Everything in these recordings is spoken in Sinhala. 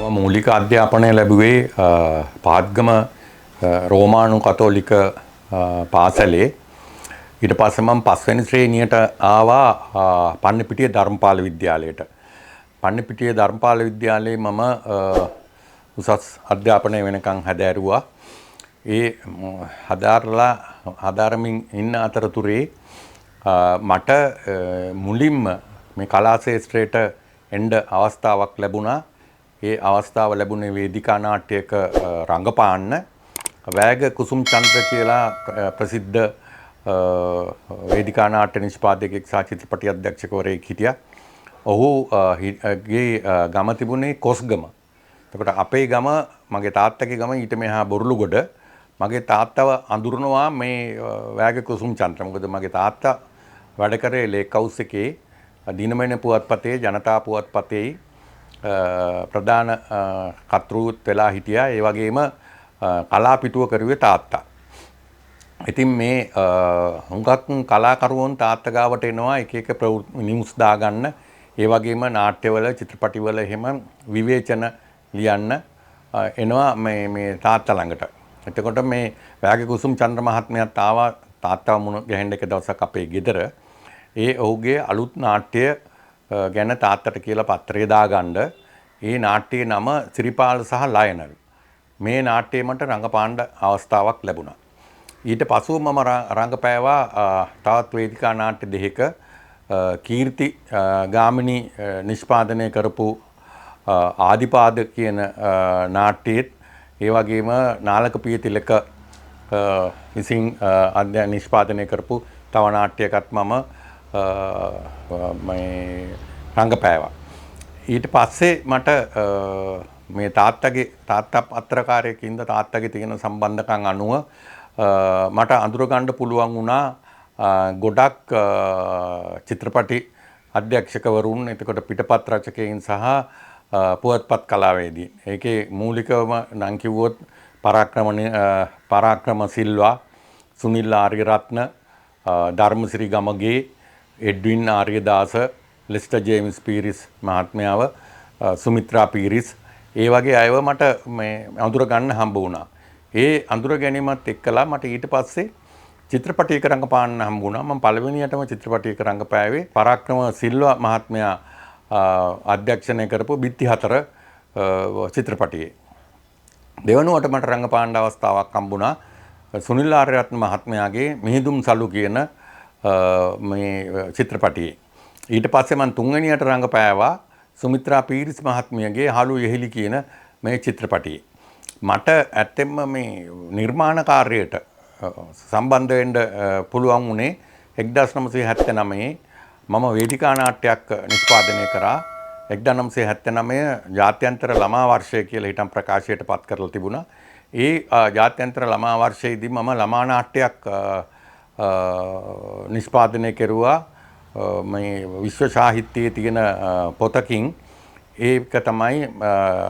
මූලික අධ්‍යාපනය ලැබුවේ පාත්ගම රෝමානු කතෝලික පාසලේ. ඊට පස්සේ මම පස්වෙනි ශ්‍රේණියට ආවා පන්නිපිටිය ධර්මපාල විද්‍යාලයට. පන්නිපිටිය ධර්මපාල විද්‍යාලයේ මම උසස් අධ්‍යාපනය වෙනකන් හැදෑරුවා. ඒ හදාරමින් ඉන්න අතරතුරේ මට මුලින්ම මේ කලා ශාස්ත්‍රයට එන්න අවස්ථාවක් ලැබුණා. ඒ අවස්ථාව ලැබුණේ වේදිකා නාට්‍යයක රංගපාන්න. වෑග කුසුම් චන්ද්‍ර කියලා ප්‍රසිද්ධ වේදිකා නාට්‍ය නිෂ්පාදකයෙක් සහ චිත්‍රපටි අධ්‍යක්ෂකවරයෙක් හිටියා. ඔහුගේ ගම තිබුණේ කොස්ගම. එතකොට අපේ ගම, මගේ තාත්තගේ ගම ඊට මෙහා බොරළුගොඩ. මගේ තාත්තව අඳුරනවා මේ වෑග කුසුම් චන්ද්‍ර. මොකද මගේ තාත්තා වැඩ කරේ ලේක් හවුස් එකේ දිනමන පුවත්පතේ, ජනතා පුවත්පතේ ප්‍රධාන කර්තෘත් වෙලා හිටියා. ඒ වගේම කලා පිටුව කරුවේ තාත්තා. ඉතින් මේ හුඟක් කලාකරුවෝන් තාත්තා ගාවට එනවා එක එක නිවුස් දාගන්න. ඒ වගේම නාට්‍යවල, චිත්‍රපටිවල එහෙම විවේචන ලියන්න එනවා මේ තාත්තා ළඟට. එතකොට මේ වෑග කුසුම් චන්ද්‍ර මහත්මයාත් ආවා තාත්තව මුණ ගැහෙන්න එක දවසක් අපේ ගෙදර. ඒ ඔහුගේ අලුත් නාට්‍ය ගැන තාත්තට කියලා පත්‍රය දාගන්න. ඒ නාට්‍යයේ නම සිරිපාල සහ ලයනල්. මේ නාට්‍යයේ මට රංගපාන්න අවස්ථාවක් ලැබුණා. ඊට පසුව මම රංගපෑවා තවත් වේදිකා නාට්‍ය දෙකක. කීර්ති ගාමිණී නිෂ්පාදනය කරපු ආදිපාද කියන නාට්‍යයේත්, ඒ වගේම නාලක පියතිලක විසින් නිෂ්පාදනය කරපු තව නාට්‍යයකත් මම රංගපෑවා. ඊට පස්සේ මට මේ තාත්තා පත්‍රකාරයෙක්ින්ද තාත්තගේ තියෙන සම්බන්ධකම් අනුව මට අඳුරගන්න පුළුවන් වුණා ගොඩක් චිත්‍රපටි අධ්‍යක්ෂකවරුන්, එතකොට පිටපත් රචකයින් සහ පුවත්පත් කලාවේදීන්. ඒකේ මූලිකවම නම් කිව්වොත් පරාක්‍රම සිල්වා, සුනිල් ආරියරත්න, ධර්මසිරි ගමගේ, එඩ්වින් ආර්යදාස, ලෙස්ටර් ජේම්ස් පීරිස් මහත්මයාව, සුමිත්‍රා පීරිස්, ඒ වගේ අයව මට මේ අඳුර ගන්න හම්බ වුණා. ඒ අඳුර ගැනීමත් එක්කලා මට ඊට පස්සේ චිත්‍රපටයක රංගපාන්න හම්බ වුණා. මම පළවෙනියටම චිත්‍රපටයක රංගපෑවේ පරාක්‍රම සිල්වා මහත්මයා අධ්‍යක්ෂණය කරපු බිත්ති 4 චිත්‍රපටියේ. දෙවනුවට මට රංගපාන්න අවස්ථාවක් හම්බුණා සුනිල් ආරියරත්න මහත්මයාගේ මිහිඳුම් සලු කියන මේ චිත්‍රපටියේ. ඊට පස්සේ මම තුන්වෙනියට රංගපෑවා සුමිත්‍රා පීරිස් මහත්මියගේ හලු යෙහිලි කියන මේ චිත්‍රපටියේ. මට ඇත්තෙන්ම මේ නිර්මාණ කාර්යයට සම්බන්ධ වෙන්න පුළුවන් වුණේ 1979 මම වේදිකා නාට්‍යයක් නිෂ්පාදනය කරා. 1979 ජාත්‍යන්තර ළමා වර්ෂය කියලා හිටම් ප්‍රකාශයට පත් කරලා තිබුණා. ඒ ජාත්‍යන්තර ළමා වර්ෂයේදී මම ළමා නාට්‍යයක් නිෂ්පාදනය කෙරුවා. මේ විශ්ව සාහිත්‍යයේ තියෙන පොතකින්. ඒක තමයි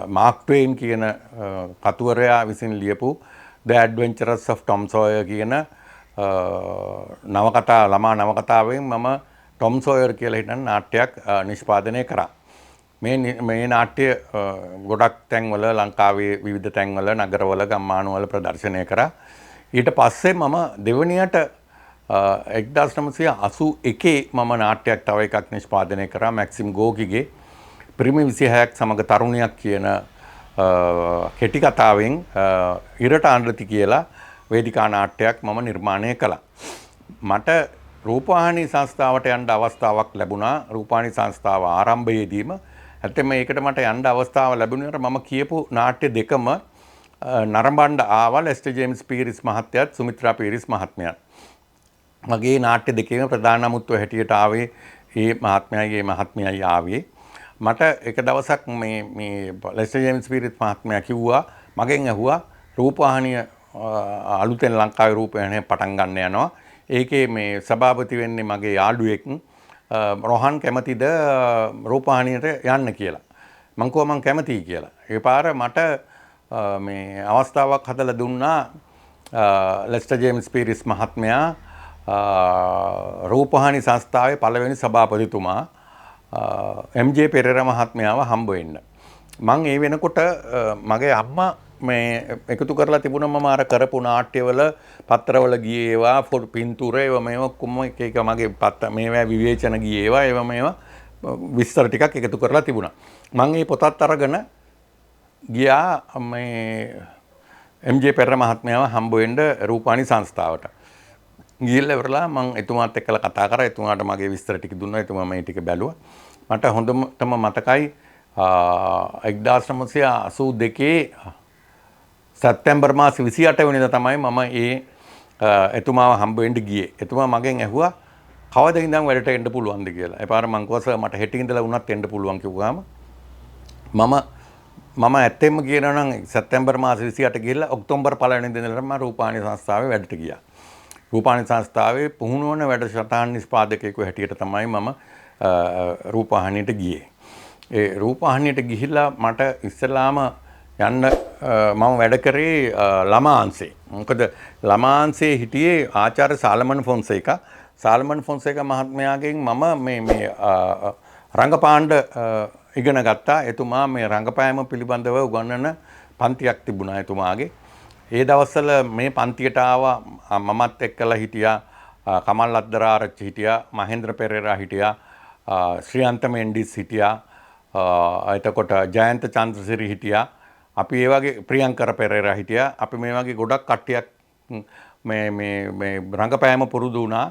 මාක් ට්වෙයින් කියන කතුවරයා විසින් ලියපු The Adventures of Tom Sawyer කියන ළමා නවකතාවෙන් මම ටොම් සෝයර් කියලා හිටන් නාට්‍යයක් නිෂ්පාදනය කරා. මේ නාට්‍ය ගොඩක් තැන්වල, ලංකාවේ විවිධ තැන්වල, නගරවල, ගම්මානවල ප්‍රදර්ශනය කරා. ඊට පස්සේ මම දෙවනියට 1981 මම නාට්‍යයක් තව එකක් නිෂ්පාදනය කරා මැක්සිම් ගෝගිගේ පිරිමි 26ක් සමග තරුණියක් කියන කෙටි කතාවෙන් ඉරට අඬති කියලා වේදිකා නාට්‍යයක් මම නිර්මාණය කළා. මට රූපවාහිනී සංස්ථාවට යන්න අවස්ථාවක් ලැබුණා. රූපවාහිනී සංස්ථාව ආරම්භයේදීම ඇත්තම ඒකට මට යන්න අවස්ථාව ලැබුණාට මම කියපු නාට්‍ය දෙකම නරඹන්න ආවා ලෙස්ටර් ජේම්ස් පීරිස් මහත්තයාත් සුමිත්‍රා පීරිස් මහත්මයාත්. මගේ නාට්‍ය දෙකේම ප්‍රධාන අමුත්ව හැටියට ආවේ මේ මහත්මයයි ආවේ. මට එක දවසක් මේ ලෙස්ටර් ජේම්ස් පීරිස් මහත්මයා කිව්වා, මගෙන් ඇහුවා රූපවාහිනිය අලුතෙන් ලංකාවේ රූපවාහිනිය පටන් ගන්න යනවා. ඒකේ මේ සභාපති වෙන්නේ මගේ යාළුවෙක්. රොහන් කැමතිද රූපවාහිනියට යන්න කියලා. මං කිව්වා මං කැමතියි කියලා. ඒ පාර මට මේ අවස්ථාවක් හදලා දුන්නා ලෙස්ටර් ජේම්ස් පීරිස් මහත්මයා රූපවාහිනී සංස්ථාවේ පළවෙනි සභාපතිතුමා එම්.ජේ පෙරේරා මහත්මයාව හම්බ වෙන්න. මං ඒ වෙනකොට මගේ අම්මා මේ එකතු කරලා තිබුණා මම අර කරපු නාට්‍යවල පත්‍රවල ගියේ ඒවා පින්තූර ඒවා මේවා කොම්ම එක එක මගේ මේවා විවේචන ගියේ ඒවා මේවා විස්තර ටිකක් එකතු කරලා තිබුණා. මං මේ පොතත් අරගෙන ගියා මේ එම්.ජේ පෙරේරා මහත්මයාව හම්බ වෙන්න රූපවාහිනී සංස්ථාවට. ගිහිල්ලා ඉවරලා මං එතුමාත් එක්කලා කතා කරා. එතුමාට මගේ විස්තර ටික දුන්නා. එතුමා මේ ටික බැලුවා. මට හොඳටම මතකයි 1982 සැප්තැම්බර් මාස 28 වෙනිදා තමයි මම එතුමාව හම්බ වෙන්න ගියේ. එතුමා මගෙන් ඇහුවා කවද ඉඳන් වැඩට එන්න පුළුවන්ද කියලා. ඒ පාර මං කිව්වා මට හෙට ඉඳලා වුණත් එන්න පුළුවන් කිව්වාම මම ඇත්තෙන්ම කියනවා නම් සැප්තැම්බර් මාස 28 ගිහලා ඔක්තෝබර් 1 වෙනිදා ඉඳලා මම රූපවාහිනී සංස්ථාවේ වැඩට ගියා. රූපවාහිනී සංස්ථාවේ පුහුණුවන වැඩසටහන් නිෂ්පාදකයෙකු හැටියට තමයි මම රූපවාහිනියට ගියේ. ඒ රූපවාහිනියට ගිහිල්ලා මට ඉස්සෙල්ලාම යන්න මම වැඩ කරේ ළමාංශේ. මොකද ළමාංශේ හිටියේ ආචාර්ය සාලමන් ෆොන්සේකා. සාලමන් ෆොන්සේකා මහත්මයාගෙන් මම මේ රංගපාණ්ඩ ඉගෙන ගත්තා. එතුමා මේ රංගපෑම පිළිබඳව උගන්වන පන්තියක් තිබුණා එතුමාගේ. ඒ දවස්වල මේ පන්තියට ආවා මමත් එක්කලා හිටියා කමල් අද්දරාරච්චි හිටියා, මහේන්ද්‍ර පෙරේරා හිටියා, ශ්‍රියන්ත මෙන්ඩිස් හිටියා, එතකොට ජයන්ත චන්ද්‍රසිරි හිටියා. අපි ඒ වගේ ප්‍රියංකර පෙරේරා හිටියා. අපි මේ වගේ ගොඩක් කට්ටියක් මේ රංගපෑම පුරුදු වුණා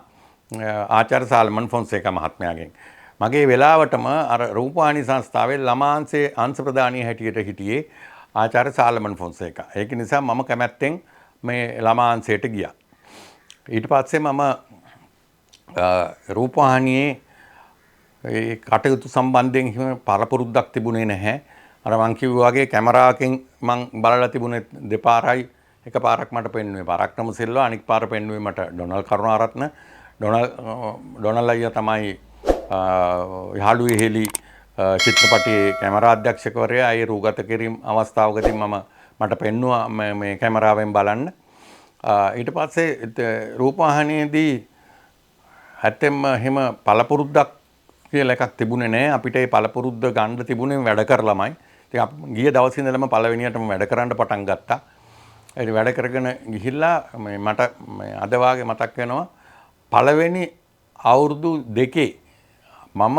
ආචාර්ය සාලමන් ෆොන්සේකා මහත්මයාගෙන්. මගේ වෙලාවටම අර රූපවාහිනී සංස්ථාවේ ළමාංශයේ අංශ ප්‍රධානී හැටියට හිටියේ ආචාර්ය සාලමන් ෆොන්සේකා. ඒක නිසා මම කැමැත්තෙන් මේ ළමාංශයට ගියා. ඊට පස්සේ මම රූපවාහිනියේ ඒ කටයුතු සම්බන්ධයෙන් පරපුරුද්දක් තිබුණේ නැහැ. අර මං කිව්වා වගේ කැමරාවකින් මං බලලා තිබුණේ දෙපාරයි. එක පාරක් මට පෙන්නුවේ පරක්‍රම සිල්වා, අනික් පාර පෙන්නුවේ මට ඩොනල්ඩ් කරුණාරත්න. ඩොනල්ඩ් අයියා තමයි යහළු ඉහෙලි චිත්‍රපටයේ කැමරා අධ්‍යක්ෂකවරයා. ඒ රූගත කිරීම අවස්ථාවකදී මට පෙන්නුවා මේ කැමරාවෙන් බලන්න. ඊට පස්සේ රූපවාහිනියේදී ඇත්තෙන්ම එහෙම පළපුරුද්දක් කියලා එකක් තිබුණේ නැහැ. අපිට ඒ පළපුරුද්ද ගන්න තිබුණේ වැඩ කරලාමයි. ඉතින් ගිය දවසේ ඉඳලම පළවෙනියටම වැඩ කරන්න පටන් ගත්තා. ඒ වැඩ කරගෙන ගිහිල්ලා මට අද වාගේ මතක් වෙනවා පළවෙනි අවුරුදු දෙකේ මම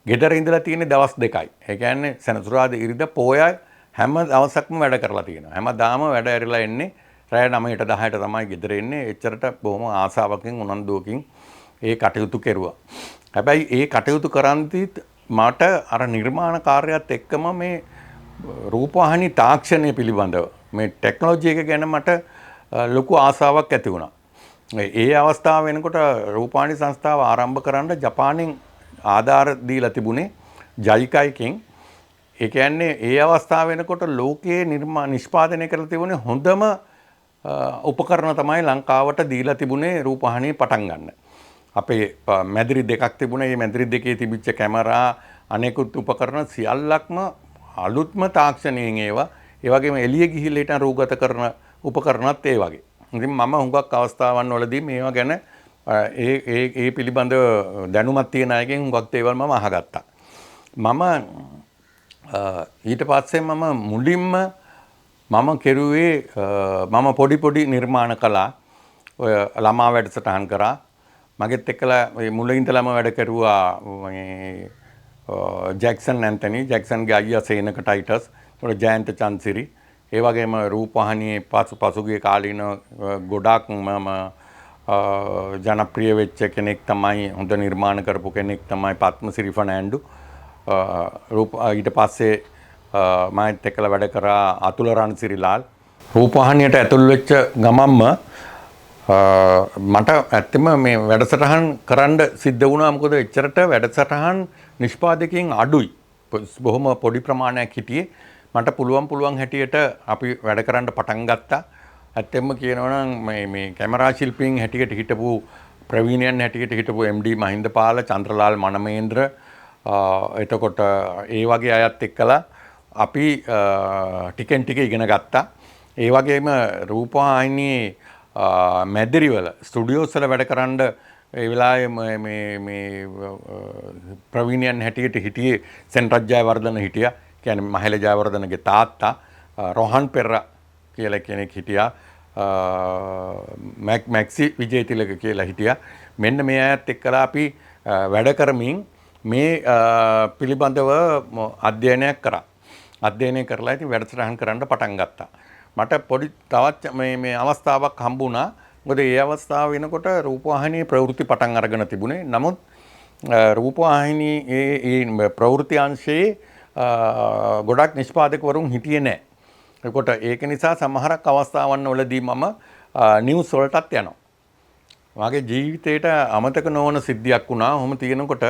ගෙදර ඉඳලා තියෙන දවස් දෙකයි. ඒ කියන්නේ සෙනසුරාදා ඉරිදා පෝයයි හැම දවසක්ම වැඩ කරලා තියෙනවා. හැමදාම වැඩ ඇරිලා එන්නේ රෑ 9ට 10ට තමයි ගෙදර එන්නේ. එච්චරට බොහොම ආසාවකින් උනන්දුවකින් ඒ කටයුතු කෙරුවා. හැබැයි ඒ කටයුතු කරන්තිත් මට අර නිර්මාණ කාර්යයත් එක්කම මේ රූපවාහිනී තාක්ෂණය පිළිබඳව මේ ටෙක්නොලොජි එක ගැන මට ලොකු ආසාවක් ඇති වුණා. ඒ අවස්ථාව වෙනකොට රූපවාහිනී සංස්ථාව ආරම්භ කරන්න ජපානයෙන් ආධාර දීලා තිබුණේ ජයිකා එකෙන්. ඒ කියන්නේ ඒ අවස්ථාව වෙනකොට ලෝකයේ නිෂ්පාදනය කරලා තිබුණේ හොඳම උපකරණ තමයි ලංකාවට දීලා තිබුණේ රූපවාහිනිය පටන් ගන්න. අපේ මැදිරි දෙකක් තිබුණා. මේ මැදිරි දෙකේ තිබිච්ච කැමරා අනෙකුත් උපකරණ සියල්ලක්ම අලුත්ම තාක්ෂණයෙන් ඒවා. ඒ වගේම එළිය ගිහිල්ලා හිටන් රූගත කරන උපකරණත් ඒ වගේ. ඉතින් මම හුඟක් අවස්ථාවන් වලදී මේවා ගැන ඒ පිළිබඳව දැනුමක් තියෙන අයගෙන් හුඟක් දේවල් මම අහගත්තා. මම ඊට පස්සේ මම මුලින්ම කෙරුවේ මම පොඩි නිර්මාණ කළා. ඔය ළමා වැඩසටහන් කරා. මගෙත් එක්කලා මුල ඉඳලම වැඩ කරුවා මේ ජැක්සන් ඇන්තනි, ජැක්සන්ගේ අයියා සේනක ටයිටස්, ඒකට ජයන්ත චන්සිරි. ඒ වගේම රූපවාහිනියේ පසුගිය කාලීන ගොඩාක් මම ජනප්‍රිය වෙච්ච කෙනෙක් තමයි, හොඳ නිර්මාණ කරපු කෙනෙක් තමයි පත්මසිරි ෆර්නෑන්ඩු. ඊට පස්සේ මමත් එක්කලා වැඩ කරා අතුල රණසිරිලාල්. රූපවාහිනියට ඇතුල් වෙච්ච ගමම්ම මට ඇත්තම මේ වැඩසටහන් කරන්න සිද්ධ වුණා. මොකද එච්චරට වැඩසටහන් නිෂ්පාදකයන් අඩුයි. බොහොම පොඩි ප්‍රමාණයක් හිටියේ. මට පුළුවන් හැටියට අපි වැඩ කරන්න පටන් ගත්තා. ඇත්තෙන්ම කියනවා නම් මේ කැමරා ශිල්පීන් හැටියට හිටපු ප්‍රවීණයන් හැටියට හිටපු MD මහින්දපාල, චන්ද්‍රලාල් මනමේන්ද්‍ර, එතකොට ඒ වගේ අයත් එක්කලා අපි ටිකෙන් ටික ඉගෙන ගත්තා. ඒ වගේම රූපවාහිනියේ මැදිරිවල ස්ටුඩියෝස් වල වැඩ කරන්න ඒ වෙලාවේ මේ ප්‍රවීණයන් හැටියට හිටියේ සෙන් රජ්ජයවර්ධන හිටියා. කියන්නේ මහේල ජයවර්ධනගේ තාත්තා රොහන් පෙරරා කියලා කෙනෙක් හිටියා. මැක්සි විජේතිලක කියලා හිටියා. මෙන්න මේ අයත් එක්කලා අපි වැඩ කරමින් මේ පිළිබඳව අධ්‍යයනයක් කරා. අධ්‍යයනය කරලා ඉතින් වැඩසටහන් කරන්න පටන් ගත්තා. මට පොඩි තවත් මේ අවස්ථාවක් හම්බුණා. මොකද ඒ අවස්ථාව වෙනකොට රූපවාහිනියේ ප්‍රවෘත්ති පටන් අරගෙන තිබුණේ. නමුත් රූපවාහිනී ඒ ප්‍රවෘත්ති අංශයේ ගොඩක් නිෂ්පාදකවරුන් හිටියේ නැහැ. ඒකට ඒක නිසා සමහරක් අවස්ථාවන් වලදී මම නිවුස් වලටත් යනවා. මගේ ජීවිතේට අමතක නොවන සිද්ධියක් වුණා. ඔහොම තියෙනකොට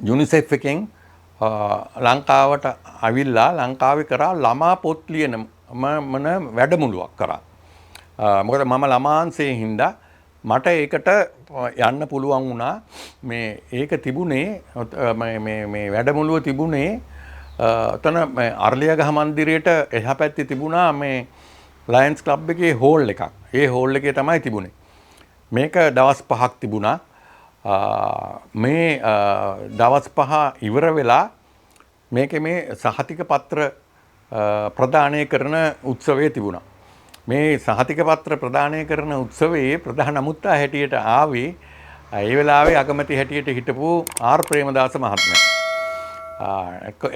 යුනිසෙෆ් එකෙන් ලංකාවට අවිල්ලා ලංකාවේ කරා ළමා පොත් ලියන මන වැඩමුළුවක් කරා. මොකද මම ළමාංශයේ හින්දා මට ඒකට යන්න පුළුවන් වුණා. මේ ඒක තිබුණේ මේ වැඩමුළුව තිබුණේ ඔතන අර්ලියගහ මන්දිරයට එහා පැත්තේ තිබුණා මේ ලයන්ස් ක්ලබ් එකේ හෝල් එකක්. ඒ හෝල් එකේ තමයි තිබුණේ. මේක දවස් 5ක් තිබුණා. මේ දවස් 5 ඉවර වෙලා මේකේ මේ සහතික පත්‍ර ප්‍රදානය කරන උත්සවය තිබුණා. මේ සහතික පත්‍ර ප්‍රදානය කරන උත්සවයේ ප්‍රධාන අමුත්තා හැටියට ආවේ ඒ වෙලාවේ අගමැති හැටියට හිටපු ආර් ප්‍රේමදාස මහත්මයා.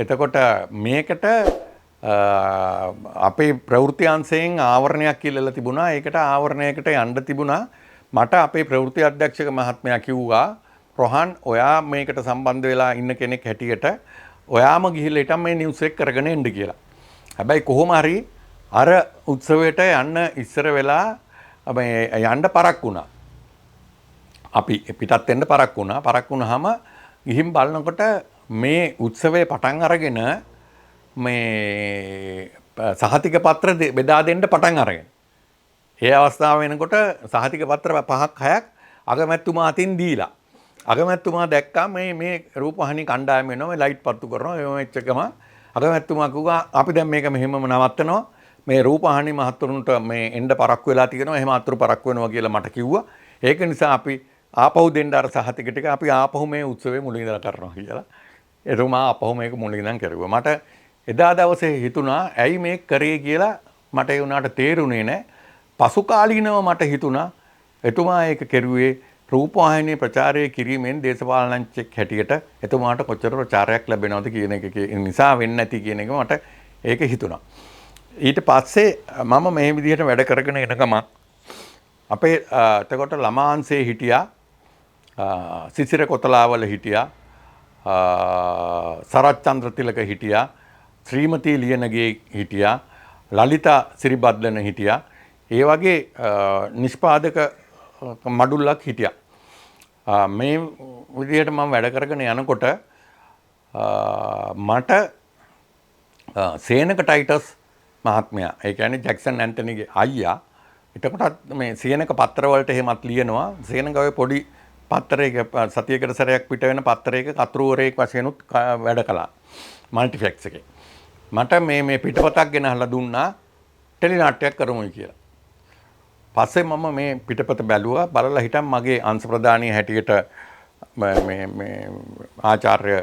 එතකොට මේකට අපේ ප්‍රවෘත්ති අංශයෙන් ආවරණයක් කියලා තිබුණා. ඒකට ආවරණයකට යන්න තිබුණා. මට අපේ ප්‍රවෘත්ති අධ්‍යක්ෂක මහත්මයා කිව්වා රොහන් ඔයා මේකට සම්බන්ධ වෙලා ඉන්න කෙනෙක් හැටියට ඔයාම ගිහිල්ලා ඊටම මේ නිවුස් එක කරගෙන එන්න කියලා. හැබැයි කොහොම හරි අර උත්සවයට යන්න ඉස්සර වෙලා මේ යන්න පරක් වුණා. අපි පිටත් වෙන්න පරක් වුණා. පරක් වුණාම ගිහින් බලනකොට මේ උත්සවයේ පටන් අරගෙන මේ සහතික පත්‍ර බෙදා දෙන්න පටන් අරගෙන. ඒ අවස්ථාව වෙනකොට සහතික පත්‍ර 5ක් 6ක් අගමැතිතුමා අතින් දීලා. අගමැතිතුමා දැක්කා මේ රූපවාහිනී කණ්ඩායම වෙනවා මේ ලයිට් පත්තු කරනවා ඒ වෙච්චකම අගමැතිතුමා කිව්වා අපි දැන් මේක මෙහෙමම නවත්තනවා. මේ රූපවාහිනී මහත්තුරුන්ට මේ එන්න පරක්කු වෙලා තියෙනවා. එහෙම අතුරු පරක්කු වෙනවා කියලා මට කිව්වා. ඒක නිසා අපි ආපහු දෙන්න අර සහතික ටික අපි ආපහු මේ උත්සවයේ මුලින් ඉඳලා කරනවා කියලා. එතුමා ආපහු මේක මුලින් ඉඳන් කරුවා. මට එදා දවසේ හිතුණා ඇයි මේක කරේ කියලා මට ඒ උනාට තේරුණේ නැහැ. පසු කාලීනව මට හිතුණා එතුමා ඒක කෙරුවේ රූපවාහිනී ප්‍රචාරය කිරීමෙන් දේශපාලනඥයෙක් හැටියට එතුමාට කොච්චර ප්‍රචාරයක් ලැබෙනවද කියන එක නිසා වෙන්නේ නැති කියන එක මට ඒක හිතුණා. ඊට පස්සේ මම මේ විදිහට වැඩ කරගෙන එනකම අපේ එතකොට ළමාංශයේ හිටියා සිසිර කොතලාවල හිටියා සරත් චන්ද්‍රතිලක හිටියා ශ්‍රීමතී ලියනගේ හිටියා ලලිතා සිරිබද්දන හිටියා. ඒ වගේ නිෂ්පාදක මඩුල්ලක් හිටියා. මේ විදිහට මම වැඩ කරගෙන යනකොට මට සේනක ටයිටස් මහත්මයා ඒ කියන්නේ ජැක්සන් ඇන්ටනිගේ අයියා එතකොටත් මේ සේනක පත්‍රවලට එහෙමත් ලියනවා. සේනක ඔය පොඩි පත්‍රයක සතියකට සැරයක් පිට වෙන පත්‍රයක කතුරුවරයෙක් වශයෙන් උත් වැඩ කළා මල්ටිෆ්ලෙක්ස් එකේ. මට මේ පිටපතක් ගෙනහලා දුන්නා ටෙලි නාට්‍යයක් කරමුයි කියලා. පස්සේ මම මේ පිටපත බැලුවා. බලලා හිටන් මගේ අංශ ප්‍රධානී හැටියට මේ ආචාර්ය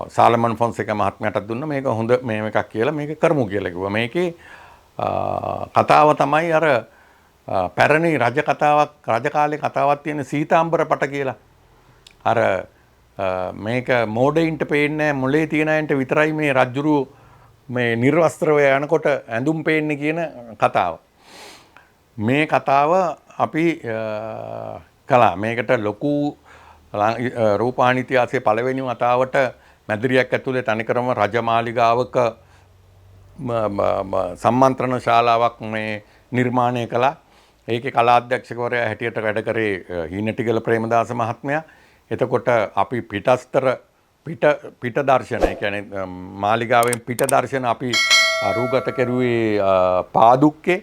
සාලමන් ෆොන්සේකා මහත්මයාට දුන්නා. මේක හොඳ මේව එකක් කියලා මේක කරමු කියලා කිව්වා. මේකේ කතාව තමයි අර පැරණි රජ කතාවක් රජ කාලේ කතාවක් තියෙන සීතාම්බර පට කියලා. අර මේක මෝඩයින්ට පේන්නේ මොලේ තියන අයන්ට විතරයි මේ රජ්ජුරු මේ නිර්වස්ත්‍රව යනකොට ඇඳුම් පේන්නේ කියන කතාව. මේ කතාව අපි කළා. මේකට ලොකු රූපවාහිනී ඉතිහාසයේ පළවෙනි වතාවට මැදිරියක් ඇතුලේ තනිකරම රජමාලිගාවක සම්මන්ත්‍රණ ශාලාවක් මේ නිර්මාණය කළා. ඒකේ කලාධ්‍යක්ෂකවරයා හැටියට වැඩ කරේ හීනටිගල ප්‍රේමදාස මහත්මයා. එතකොට අපි පිටස්තර පිට දර්ශන ඒ කියන්නේ මාලිගාවෙන් පිට දර්ශන අපි රූගත කෙරුවේ පාදුක්කේ.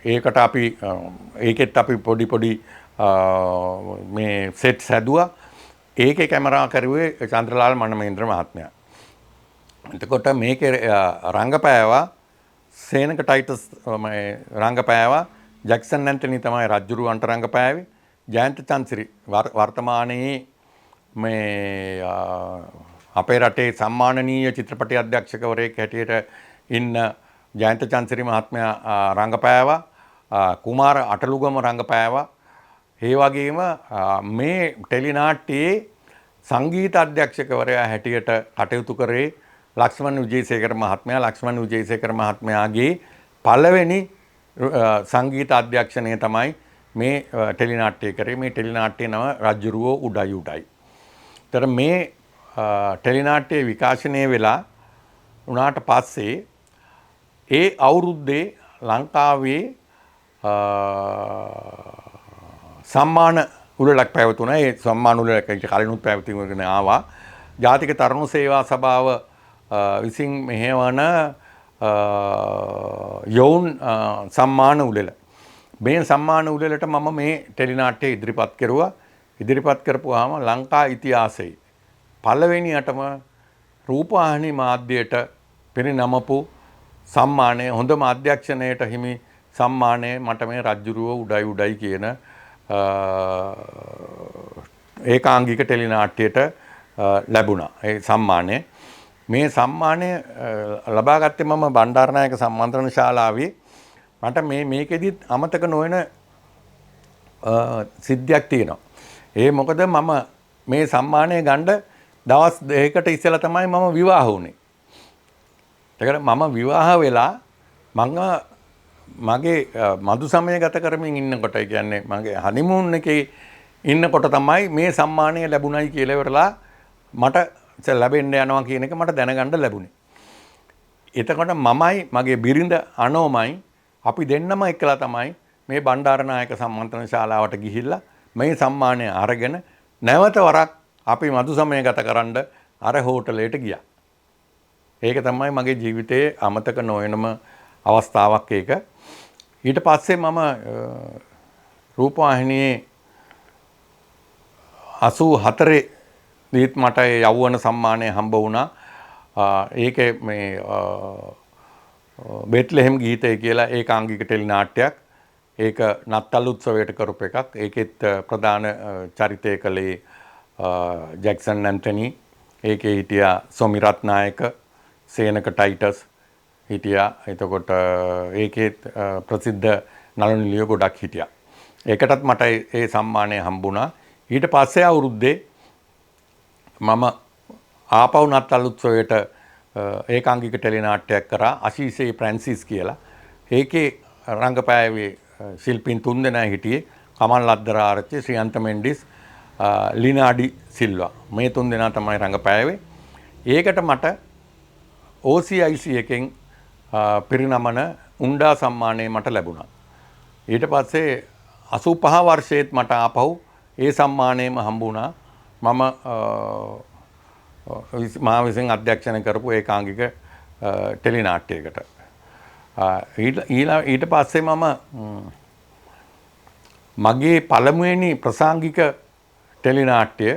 ඒකට අපි ඒකෙත් අපි පොඩි මේ සෙට්ස් හැදුවා. ඒකේ කැමරා කරුවේ චන්ද්‍රලාල් මනමේන්ද්‍ර මහත්මයා. එතකොට මේකේ රංගපෑවා සේනක ටයිටස් රංගපෑවා ජැක්සන් ඇන්ටනි තමයි රජ්ජුරුවන්ට රංගපෑවේ. ජයන්ත චන්සිරි වර්තමානයේ මේ අපේ රටේ සම්මානනීය චිත්‍රපටි අධ්‍යක්ෂකවරයෙක් හැටියට ඉන්න ජයන්ත චන්සිරි මහත්මයා රංගපෑවා. කුමාර අටලුගම රංගපෑවා. ඒ වගේම මේ ටෙලිනාට්‍යයේ සංගීත අධ්‍යක්ෂකවරයා හැටියට කටයුතු කරේ ලක්ෂ්මන් විජේසේකර මහත්මයා. ලක්ෂ්මන් විජේසේකර මහත්මයාගේ පළවෙනි සංගීත අධ්‍යක්ෂණය තමයි මේ ටෙලිනාට්‍යය කරේ. මේ ටෙලිනාට්‍යයේ නම රජ්ජුරුවෝ උඩයි උඩයි. ඒතර මේ ටෙලිනාට්‍යය විකාශනය වෙලා උනාට පස්සේ ඒ අවුරුද්දේ ලංකාවේ සම්මාන උළෙලක් පැවතුණා. ඒ සම්මාන උළෙලක් කලිනුත් පැවතීගෙන ආවා. ජාතික තරුණ සේවා සභාව විසින් මෙහෙවන යොවුන් සම්මාන උළෙල. මේ සම්මාන උළෙලට මම මේ ටෙලිනාට්‍යය ඉදිරිපත් කෙරුවා. ඉදිරිපත් කරපුවාම ලංකා ඉතිහාසයේ පළවෙනියටම රූපවාහිනී මාධ්‍යයට පිරිනමපු සම්මානය, හොඳම අධ්‍යක්ෂණයට හිමි සම්මානය මට මේ රජ්ජුරුවෝ උඩයි උඩයි කියන ඒකාංගික ටෙලිනාට්‍යයට ලැබුණා. ඒ සම්මානය. මේ සම්මානය ලබා ගත්තේ මම බණ්ඩාරනායක සම්මන්ත්‍රණ ශාලාවේ. මට මේකෙදිත් අමතක නොවන සිද්ධියක් තියෙනවා. ඒ මොකද මම මේ සම්මානය ගන්න දවස් දෙකකට ඉස්සෙල්ලා තමයි මම විවාහ වුණේ. ඒකට මම විවාහ වෙලා මගේ මදු සමය ගත කරමින් ඉන්නකොට, ඒ කියන්නේ මගේ හනිමූන් එකේ ඉන්නකොට තමයි මේ සම්මානය ලැබුණයි කියලා ඉවරලා මට ලැබෙන්න යනවා කියන එක මට දැනගන්න ලැබුණේ. එතකොට මමයි මගේ බිරිඳ අනෝමයි අපි දෙන්නම එක්කලා තමයි මේ බණ්ඩාරනායක සම්මන්ත්‍රණ ශාලාවට ගිහිල්ලා මේ සම්මානය අරගෙන නැවත වරක් අපි මදු සමය ගත කරන්න අර හෝටලයට ගියා. ඒක තමයි මගේ ජීවිතයේ අමතක නොවෙනම අවස්ථාවක් ඒක. ඊට පස්සේ මම රූපවාහිනියේ 84 දීත් මට යෞවන සම්මානය හම්බ වුණා. ඒකේ මේ බෙත්ලෙහෙම් ගීතය කියලා ඒකාංගික ටෙලිනාට්‍යයක්. ඒක නත්තල් උත්සවයට කරපු එකක්. ඒකෙත් ප්‍රධාන චරිතය කළේ ජැක්සන් ඇන්තනි. ඒකේ හිටියා සොමි රත්නායක, සේනක ටයිටස් හිටියා. එතකොට ඒකෙත් ප්‍රසිද්ධ නළු නිළියෝ ගොඩක් හිටියා. ඒකටත් මට ඒ සම්මානය හම්බුණා. ඊට පස්සේ අවුරුද්දේ මම ආපහු නත්තල් උත්සවයට ඒකාංගික ටෙලිනාට්‍යයක් කරා. අශීෂේ ප්‍රැන්සිස් කියලා. ඒකේ රංගපෑවේ ශිල්පීන් 3 දෙනා හිටියේ. කමල් ලද්දරආරච්චි, ශ්‍රියන්ත මෙන්ඩිස්, ලිනාඩි සිල්වා. මේ 3 දෙනා තමයි රංගපෑවේ. ඒකට මට OCIC එකෙන් පිරිනමන උණ්ඩා සම්මානය මට ලැබුණා. ඊට පස්සේ 85 වර්ෂයේත් මට ආපහු ඒ සම්මානයම හම්බ වුණා. මා විසින් අධ්‍යක්ෂණය කරපු ඒකාංගික ටෙලිනාට්‍යයකට. ඊට පස්සේ මම මගේ පළමුවෙනි ප්‍රසංගික ටෙලිනාට්‍යය,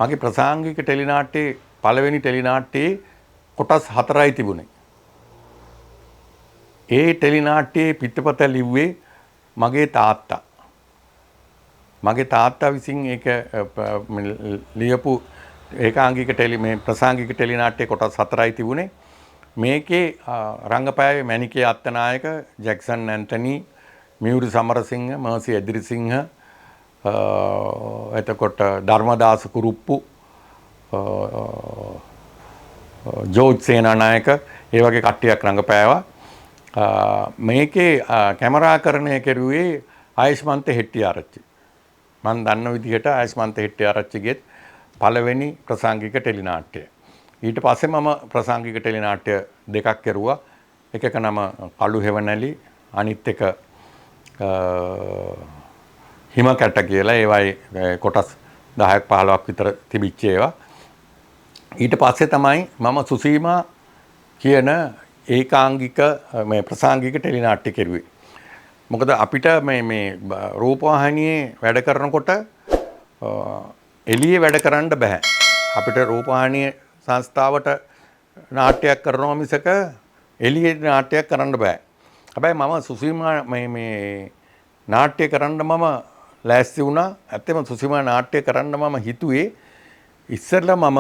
මගේ ප්‍රසංගික ටෙලිනාට්‍යයේ පළවෙනි ටෙලිනාට්‍යයේ කොටස් 4යි තිබුණේ. ඒ ටෙලිනාට්‍යයේ පිටපත ලිව්වේ මගේ තාත්තා. මගේ තාත්තා විසින් ඒක ලියපු ඒකාංගික මේ ප්‍රසංගික ටෙලිනාට්‍යයේ කොටස් 4යි තිබුණේ. මේකේ රංගපෑවේ Menike Attanayake, Jackson Anthony, Miyuri Samarasinghe, Mercy Edirisinghe, එතකොට ධර්මදාස කුරුප්පු, ජෝර්ජ් සේනානායක, ඒ වගේ කට්ටියක් රංගපෑවා. මේකේ කැමරාකරණය කෙරුවේ ආයුෂ්මන්ත හෙට්ටිආරච්චි. මම දන්න විදිහට ආයුෂ්මන්ත හෙට්ටිආරච්චිගේ පළවෙනි ප්‍රසංගික ටෙලිනාට්‍යය. ඊට පස්සේ මම ප්‍රසංගික ටෙලිනාට්‍ය දෙකක් කෙරුවා. එකක නම කළු හෙවණැලි, අනිත් එක හිම කැට කියලා. ඒවයි කොටස් 10ක් 15ක් විතර තිබිච්ච ඒවා. ඊට පස්සේ තමයි මම සුසීමා කියන ඒකාංගික මේ ප්‍රසංගික ටෙලිනාට්‍ය කෙරුවේ. මොකද අපිට මේ රූපවාහිනියේ වැඩ කරනකොට එළියේ වැඩ කරන්න බෑ. අපිට රූපවාහිනියේ සංස්ථාවට නාට්‍යයක් කරනවා මිසක එළියේ නාට්‍යයක් කරන්න බෑ. හැබැයි මම සුසීමා මේ නාට්‍ය කරන්න මම ලෑස්ති වුණා. ඇත්තම සුසීමා නාට්‍ය කරන්න මම හිතුවේ ඉස්සෙල්ලා මම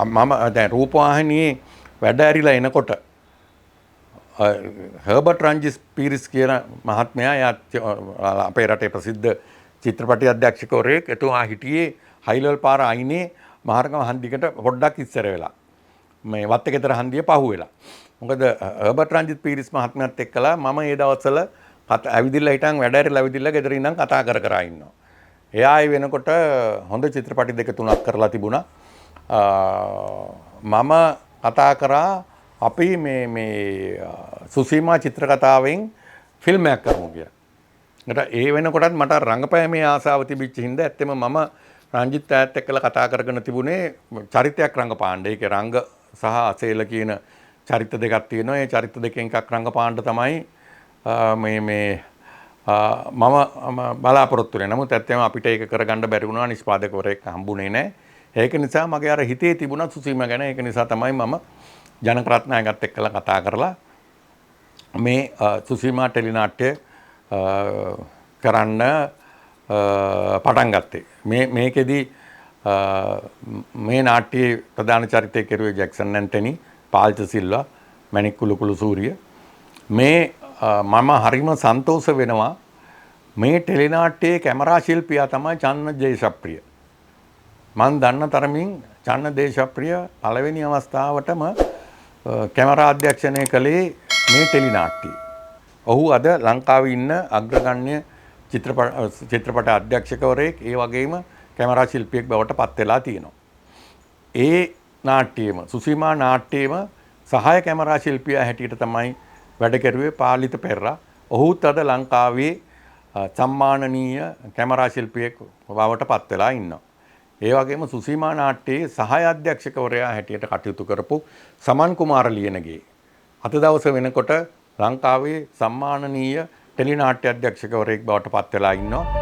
මම දැන් රූපවාහිනියේ වැඩ ඇරිලා එනකොට හර්බර්ට් රංජිස් පීරිස් කියන මහත්මයා අපේ රටේ ප්‍රසිද්ධ චිත්‍රපටි අධ්‍යක්ෂකවරයෙක්. එතුමා හිටියේ හයිලවල් පාර අයිනේ මහරගම හන්දිකට පොඩ්ඩක් ඉස්සර වෙලා. මේ වත්තකේතර හන්දිය පහුවෙලා. මොකද හර්බර්ට් රංජිත් පීරිස් මහත්මයාත් එක්කලා මම ඒ දවස්වල ඇවිදිලා හිටන් වැඩ ඇරිලා ඇවිදිලා ගෙදර ඉඳන් කතා කර කර ඉන්නවා. එයා ආයි වෙනකොට හොඳ චිත්‍රපටි දෙක තුනක් කරලා තිබුණා. මම කතා කරා අපි මේ සුසීමා චිත්‍ර කතාවෙන් ෆිල්ම් එකක් කරමු කියලා. ඒ වෙනකොටත් මට රංගපෑමේ ආසාව තිබිච්ච හින්දා ඇත්තම මම රංජිත් ඈත් එක්කලා කතා කරගෙන තිබුණේ චරිතයක් රංගපාන්න. ඒකේ රංග සහ අසේල කියන චරිත දෙකක් තියෙනවා. ඒ චරිත දෙකෙන් එකක් රංගපාන්න තමයි මම බලාපොරොත්තු වෙන්නේ. නමුත් ඇත්තම අපිට ඒක කරගන්න බැරි වුණා. නිෂ්පාදකවරයෙක් හම්බුනේ නැහැ. ඒක නිසා මගේ අර හිතේ තිබුණා සුසීම ගැන. ඒක නිසා තමයි මම ජනක රත්නායකත් එක්කලා කතා කරලා මේ සුසීමා ටෙලිනාට්‍ය කරන්න පටන් ගත්තේ. මේකෙදි මේ නාට්‍යයේ ප්‍රධාන චරිතය කෙරුවේ ජැක්සන් ඇන්ටනි, පාල්ච සිල්වා, මැණික් කුළුකුළු සූරිය. මේ මම හරිම සන්තෝෂ වෙනවා මේ ටෙලිනාට්‍යයේ කැමරා ශිල්පියා තමයි චන්න දේශප්‍රිය. මම දන්න තරමින් චන්න දේශප්‍රිය පළවෙනි අවස්ථාවටම කැමරා අධ්‍යක්ෂණය කළේ මේ ටෙලිනාට්‍යය. ඔහු අද ලංකාවේ ඉන්න අග්‍රගණ්‍ය චිත්‍රපට අධ්‍යක්ෂකවරයෙක්, ඒ වගේම කැමරා ශිල්පියෙක් බවට පත් වෙලා තියෙනවා. ඒ නාට්‍යයේම සුසීමා නාට්‍යයේම සහාය කැමරා ශිල්පියා හැටියට තමයි වැඩ කෙරුවේ පාලිත පෙරරා. ඔහුත් අද ලංකාවේ සම්මානනීය කැමරා ශිල්පියෙක් බවට පත් වෙලා ඉන්නවා. ඒ වගේම සුසීමා නාට්‍යයේ සහාය අධ්‍යක්ෂකවරයා හැටියට කටයුතු කරපු සමන් කුමාර ලියනගේ අද දවස වෙනකොට ලංකාවේ සම්මානනීය ටෙලිනාට්‍ය අධ්‍යක්ෂකවරයෙක් බවට පත් වෙලා ඉන්නවා.